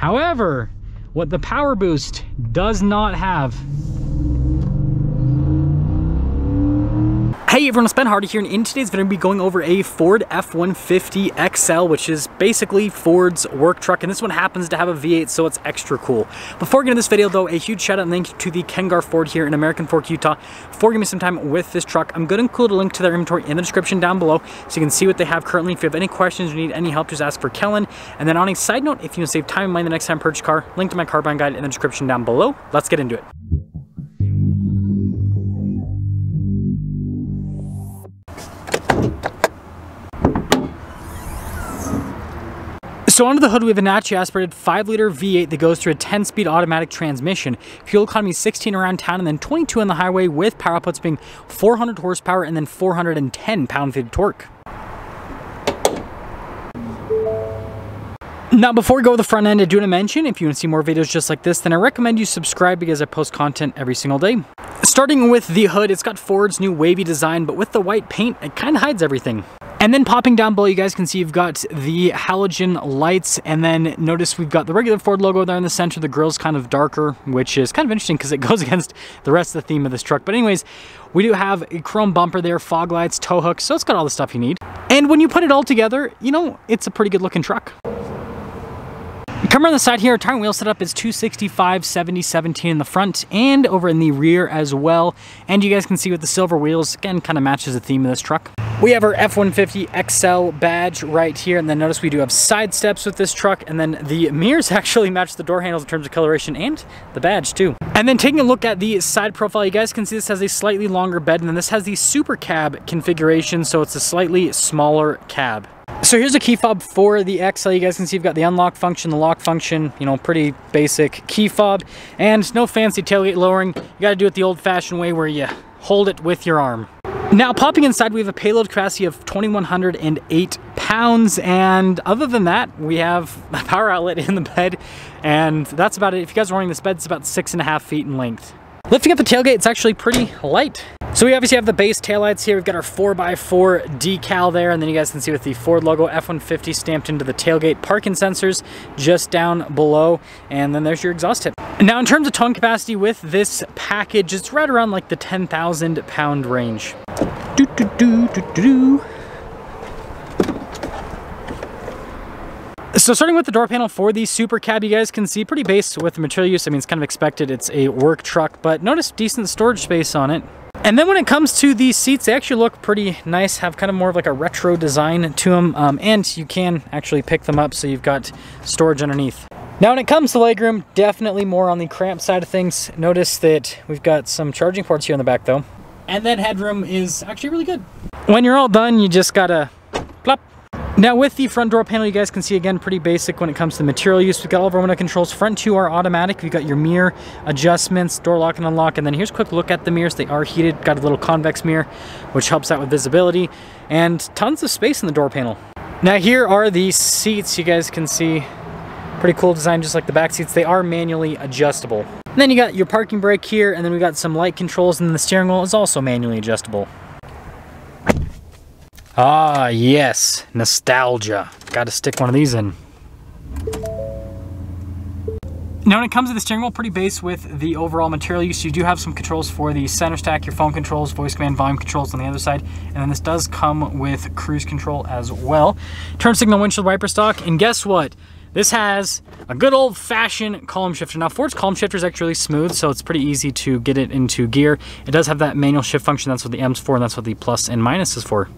However, what the Power Boost does not have. Hey everyone, it's Ben Hardy here, and in today's video, I'm going to be going over a Ford F-150 XL, which is basically Ford's work truck, and this one happens to have a V8, so it's extra cool. Before we get into this video though, a huge shout out and thank you to the Kengar Ford here in American Fork, Utah for giving me some time with this truck. I'm going to include a link to their inventory in the description down below so you can see what they have currently. If you have any questions or need any help, just ask for Kellen. And then on a side note, if you want to save time and money the next time you purchase a car, link to my car buying guide in the description down below. Let's get into it. So under the hood, we have a naturally aspirated 5-liter V8 that goes through a 10-speed automatic transmission. Fuel economy 16 around town and then 22 on the highway, with power outputs being 400 horsepower and then 410 pound-feet of torque. Now, before we go to the front end, I do want to mention, if you want to see more videos just like this, then I recommend you subscribe because I post content every single day. Starting with the hood, it's got Ford's new wavy design, but with the white paint, it kind of hides everything. And then popping down below, you guys can see you've got the halogen lights, and then notice we've got the regular Ford logo there in the center. The grill's kind of darker, which is kind of interesting because it goes against the rest of the theme of this truck. But anyways, we do have a chrome bumper there, fog lights, tow hooks, so it's got all the stuff you need. And when you put it all together, you know, it's a pretty good looking truck. Come around the side here, our tire and wheel setup is 265, 70, 17 in the front and over in the rear as well. And you guys can see with the silver wheels, again, kind of matches the theme of this truck. We have our F-150 XL badge right here, and then notice we do have side steps with this truck, and then the mirrors actually match the door handles in terms of coloration and the badge too. And then taking a look at the side profile, you guys can see this has a slightly longer bed, and then this has the super cab configuration, so it's a slightly smaller cab. So here's a key fob for the XL. You guys can see you've got the unlock function, the lock function, you know, pretty basic key fob, and no fancy tailgate lowering. You got to do it the old-fashioned way where you hold it with your arm. Now, popping inside, we have a payload capacity of 2,108 pounds, and other than that, we have a power outlet in the bed, and that's about it. If you guys are wondering, this bed's about 6.5 feet in length. Lifting up the tailgate, it's actually pretty light. So we obviously have the base taillights here. We've got our 4x4 decal there, and then you guys can see with the Ford logo F-150 stamped into the tailgate. Parking sensors just down below, and then there's your exhaust tip. Now, in terms of towing capacity with this package, it's right around like the 10,000 pound range. So starting with the door panel for the Super Cab, you guys can see pretty base with the material use. I mean, it's kind of expected. It's a work truck, but notice decent storage space on it. And then when it comes to these seats, they actually look pretty nice, have kind of more of like a retro design to them, and you can actually pick them up so you've got storage underneath. Now when it comes to legroom, definitely more on the cramped side of things. Notice that we've got some charging ports here in the back though. And then headroom is actually really good. When you're all done, you just gotta plop. Now with the front door panel, you guys can see again pretty basic when it comes to material use. We've got all of our window controls. Front two are automatic. We've got your mirror adjustments, door lock and unlock, and then here's a quick look at the mirrors. They are heated, got a little convex mirror which helps out with visibility, and tons of space in the door panel. Now here are the seats. You guys can see pretty cool design, just like the back seats. They are manually adjustable. And then you got your parking brake here, and then we got some light controls, and then the steering wheel is also manually adjustable. Ah, yes, nostalgia. Got to stick one of these in. Now when it comes to the steering wheel, pretty base with the overall material use. You do have some controls for the center stack, your phone controls, voice command, volume controls on the other side, and then this does come with cruise control as well. Turn signal, windshield wiper stock, and guess what? This has a good old-fashioned column shifter. Now, Ford's column shifter is actually really smooth, so it's pretty easy to get it into gear. It does have that manual shift function. That's what the M's for, and that's what the plus and minus is for.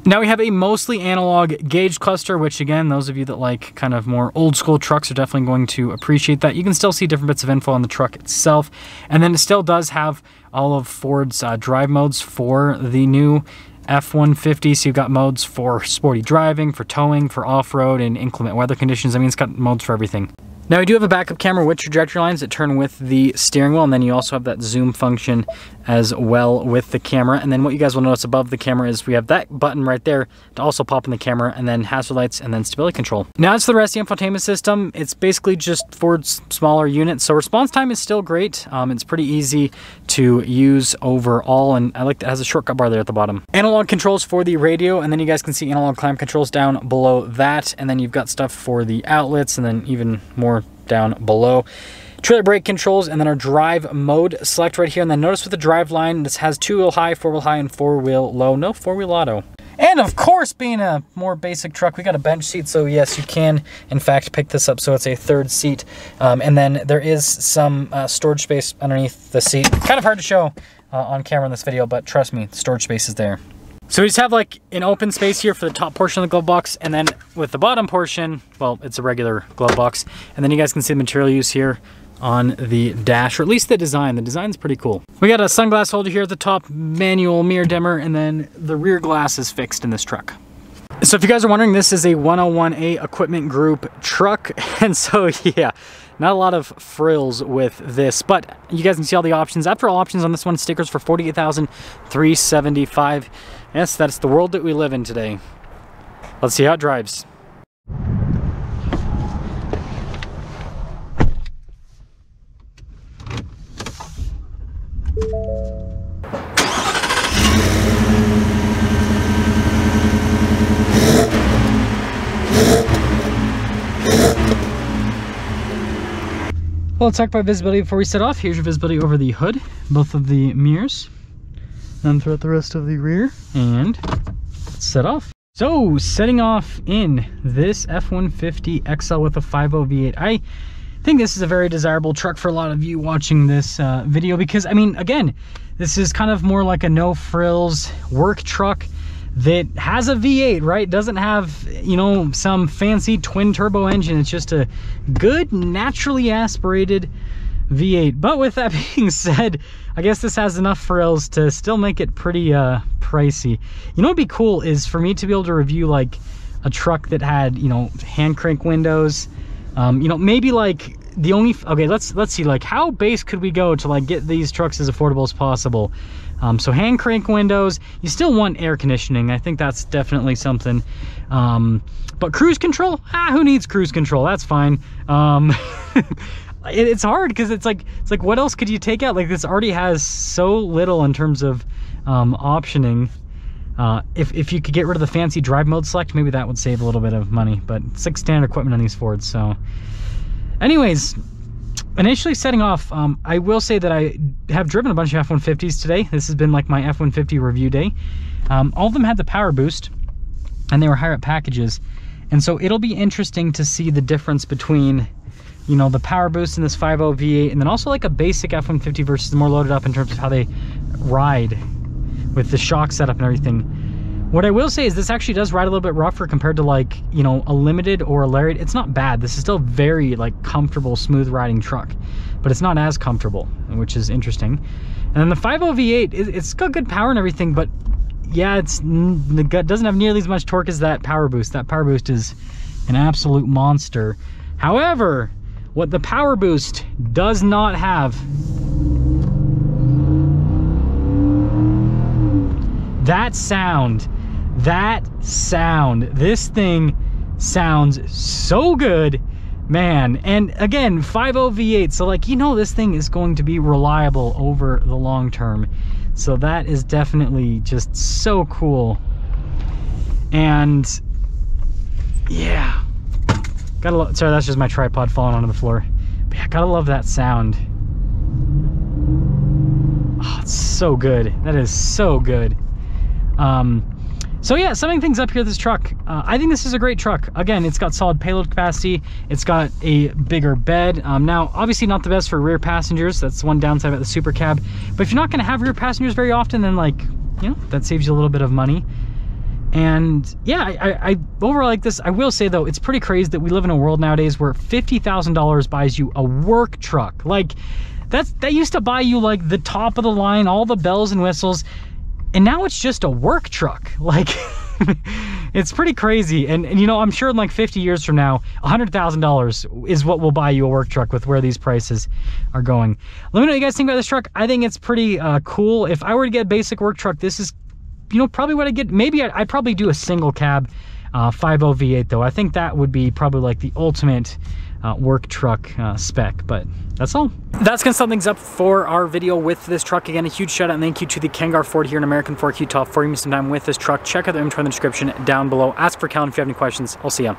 Now we have a mostly analog gauge cluster, which again, those of you that like kind of more old school trucks are definitely going to appreciate that. You can still see different bits of info on the truck itself. And then it still does have all of Ford's drive modes for the new F-150. So you've got modes for sporty driving, for towing, for off-road, and inclement weather conditions. I mean, it's got modes for everything. Now we do have a backup camera with trajectory lines that turn with the steering wheel, and then you also have that zoom function as well with the camera. And then what you guys will notice above the camera is we have that button right there to also pop in the camera, and then hazard lights and then stability control. Now as for the rest of the infotainment system, it's basically just Ford's smaller unit. So response time is still great. It's pretty easy to use overall, and I like that it has a shortcut bar there at the bottom. Analog controls for the radio, and then you guys can see analog climb controls down below that, and then you've got stuff for the outlets, and then even more down below. Trailer brake controls, and then our drive mode select right here. And then notice with the drive line, this has 2-wheel high, 4-wheel high, and 4-wheel low. No 4-wheel auto. And of course, being a more basic truck, we got a bench seat. So yes, you can in fact pick this up. So it's a third seat. And then there is some storage space underneath the seat. Kind of hard to show on camera in this video, but trust me, the storage space is there. So we just have like an open space here for the top portion of the glove box, and then with the bottom portion, well, it's a regular glove box. And then you guys can see the material use here on the dash, or at least the design. The design's pretty cool. We got a sunglass holder here at the top, manual mirror dimmer, and then the rear glass is fixed in this truck. So if you guys are wondering, this is a 101A equipment group truck, and so yeah, not a lot of frills with this, but you guys can see all the options. After all options on this one, stickers for $48,375. Yes, that's the world that we live in today. Let's see how it drives. Well, let's talk about visibility before we set off. Here's your visibility over the hood, both of the mirrors, and throughout the rest of the rear, and let's set off. So, setting off in this F-150 XL with a 5.0 V8. I think this is a very desirable truck for a lot of you watching this video, because, I mean, again, this is kind of more like a no-frills work truck that has a V8, right? Doesn't have, you know, some fancy twin turbo engine. It's just a good, naturally aspirated V8. But with that being said, I guess this has enough frills to still make it pretty pricey. You know what'd be cool is for me to be able to review like a truck that had, you know, hand crank windows. You know, maybe like the only, okay, let's see, like how base could we go to like get these trucks as affordable as possible? So hand crank windows, you still want air conditioning. I think that's definitely something. But cruise control, who needs cruise control? That's fine. It's hard because it's like what else could you take out? Like this already has so little in terms of optioning. If you could get rid of the fancy drive mode select, maybe that would save a little bit of money, but it's like standard equipment on these Fords. So anyways, initially setting off, I will say that I have driven a bunch of F-150s today. This has been like my F-150 review day. All of them had the power boost, and they were higher up packages. And so it'll be interesting to see the difference between, you know, the power boost in this 5.0 V8, and then also like a basic F-150 versus the more loaded up in terms of how they ride with the shock setup and everything. What I will say is this actually does ride a little bit rougher compared to like, you know, a Limited or a Lariat. It's not bad. This is still very like comfortable, smooth riding truck, but it's not as comfortable, which is interesting. And then the 5.0 V8, it's got good power and everything, but yeah, it doesn't have nearly as much torque as that power boost. That power boost is an absolute monster. However, what the power boost does not have, that sound, this thing sounds so good, man. And again, 5.0 V8, so like, you know, this thing is going to be reliable over the long term. So that is definitely just so cool. And yeah, gotta love, sorry, that's just my tripod falling onto the floor. But yeah, gotta love that sound. Oh, it's so good. That is so good. So yeah, summing things up here, this truck, I think this is a great truck. Again, it's got solid payload capacity. It's got a bigger bed. Now, obviously not the best for rear passengers. That's one downside about the Super Cab. But if you're not going to have rear passengers very often, then like, you know, that saves you a little bit of money. And yeah, I overall like this. I will say though, it's pretty crazy that we live in a world nowadays where $50,000 buys you a work truck. Like that used to buy you like the top of the line, all the bells and whistles. And now it's just a work truck. Like, It's pretty crazy. And you know, I'm sure in like 50 years from now, $100,000 is what will buy you a work truck with where these prices are going. Let me know what you guys think about this truck. I think it's pretty cool. If I were to get a basic work truck, this is, you know, probably what I get. Maybe I'd probably do a single cab 5.0 V8 though. I think that would be probably like the ultimate work truck spec, but that's all. That's gonna sum things up for our video with this truck. Again, a huge shout out and thank you to the Kangar Ford here in American Fork, Utah for giving me some time with this truck. Check out the inventory in the description down below. Ask for Cal if you have any questions. I'll see ya.